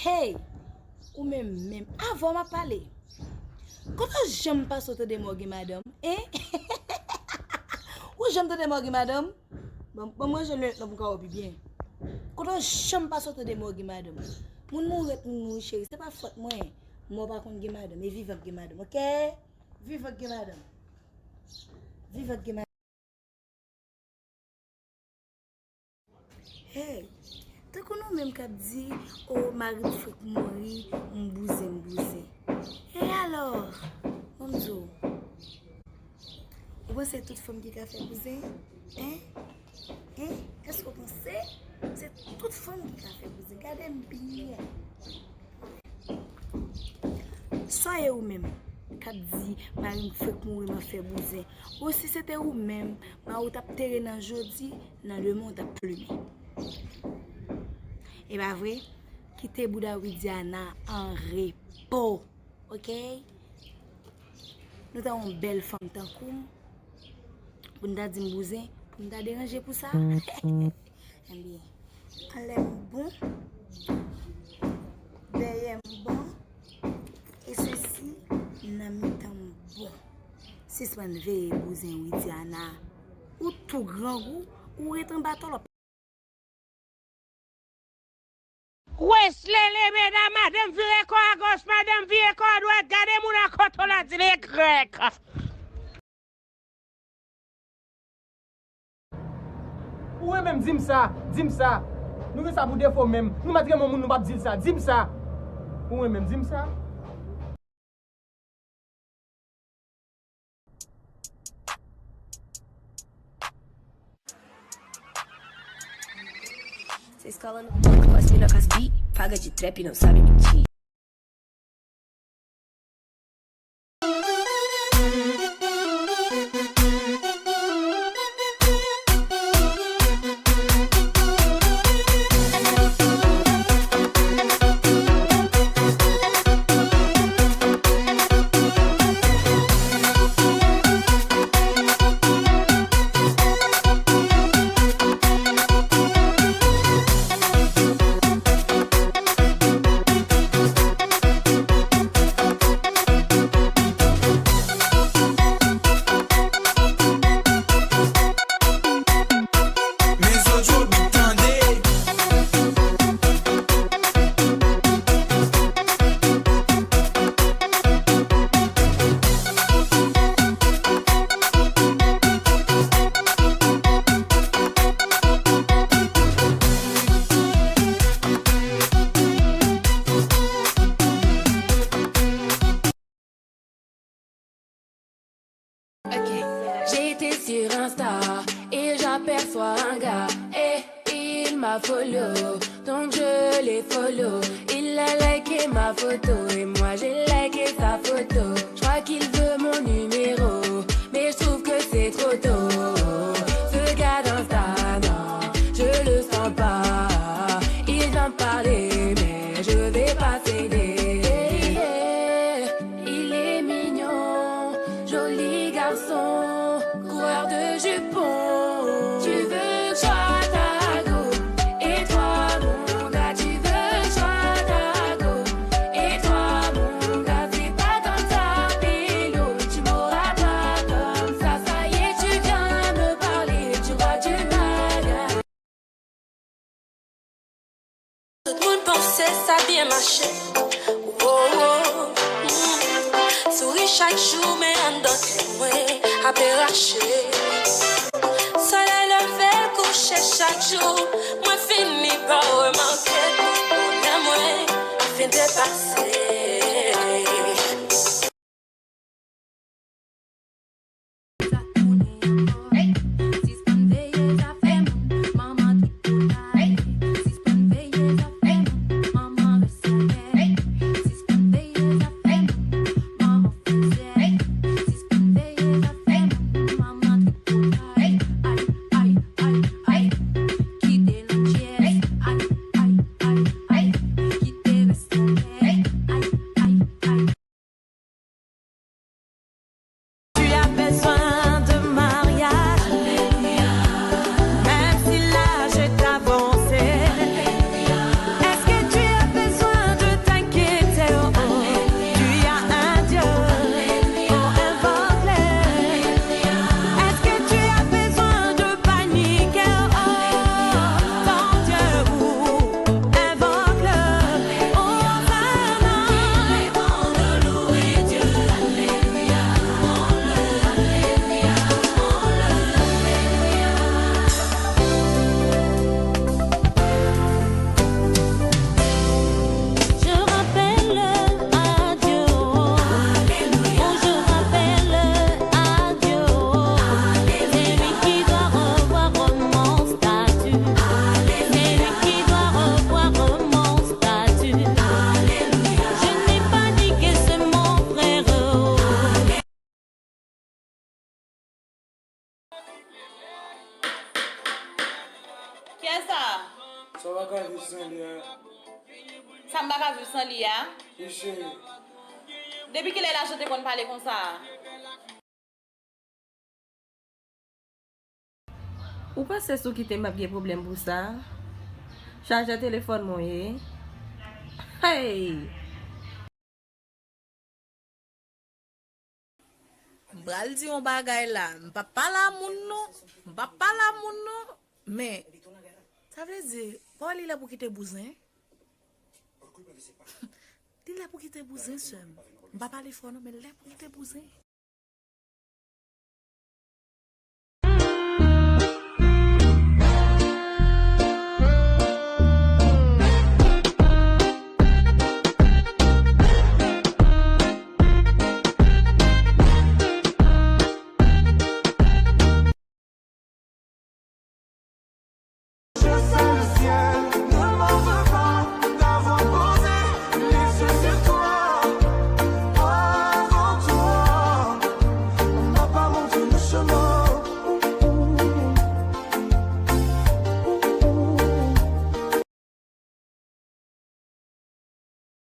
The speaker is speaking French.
Hey, ou même, avant m'a parlé. Quand j'aime pas sauter de morgue, madame, hein? Ou j'aime de morgue, madame? Bon, moi, je le encore bien. Quand j'aime pas sauter de morgue, madame. Mon chéri, c'est pas faute, moi. Moi, par contre, madame, mais vive avec madame, ok? Vive avec madame. Vive avec madame. Hey, t'as connu même qu'à dire, oh, Marie, faut que mourir, m'bouser. Et alors, mon Dieu, vous pensez toute femme qui a fait bouser? Hein? Est-ce que vous pensez? C'est toute femme qui a fait bouser. Regardez bien. Soyez vous-même. Qui dit, Marie, faut que mourir, m'a fait bouser. Ou si c'était vous-même, ma ou t'a terré dans jeudi, dans le monde a plumé. Et bien vrai, quittez Bouddha Widiana en repos. Ok? Nous avons une belle femme tant qu'on. Pour nous dire bousin, pour nous déranger pour ça. Eh bien, on l'aime bon. Derrière bon. Et ceci, n'a mis tant bon. Si ce n'est pas bousin Widiana, ou tout grand goût, ou est un bateau. Wesh les mesdames, madame vire quoi à gauche, madame vire quoi à droite, gardez mon accord, on a dit les grecs. Ouais même dis-moi ça. Nous ça pour défaut même. Nous mettre mon monde nous pas dire ça. Dis-moi ça. Ouais même dis-moi ça. Cês colam no banco com as mina com as bi, paga de trap e não sabe mentir. J'étais sur Insta et j'aperçois un gars et il m'a follow, donc je l'ai follow. Il a liké ma photo et moi j'ai liké sa photo. Je crois qu'il veut mon numéro, mais je trouve que c'est trop tôt. Ce gars d'Insta, non, je le sens pas. Il vient me parler, mais je vais pas céder. Il est mignon, joli garçon, coureur de jupons. Tu veux que je sois ta go, et toi mon gars, tu veux que je sois ta go, et toi mon gars, c'est pas comme ça, pélo, tu m'auras pas comme ça y est, tu viens me parler, tu crois que tu m'as gagné. Tout le monde pensait ça bien marché. Oh, oh, Souris chaque jour, mais en d'autres mois, à péracher. Soleil levé, couché chaque jour. Moi, fini par remarquer tout le monde, afin de passer. Lè ça? Ça va pas vivre sans lui. Ça m'a pas vu sans lui, hein? Oui, chérie. Depuis qu'il est là, je te qu'on parler comme ça. Ou pas c'est ce qui te m'a bien problème pour ça? Charge le téléphone moi. Hey! Bral di yon bagay la, m'pa pala moun non, m'pa pala moun non, mais ça veut dire, pas li la pour quitter bousin. Li la pour quitter bousin seul. M'pa parler fort non, mais là pour quitter bousin.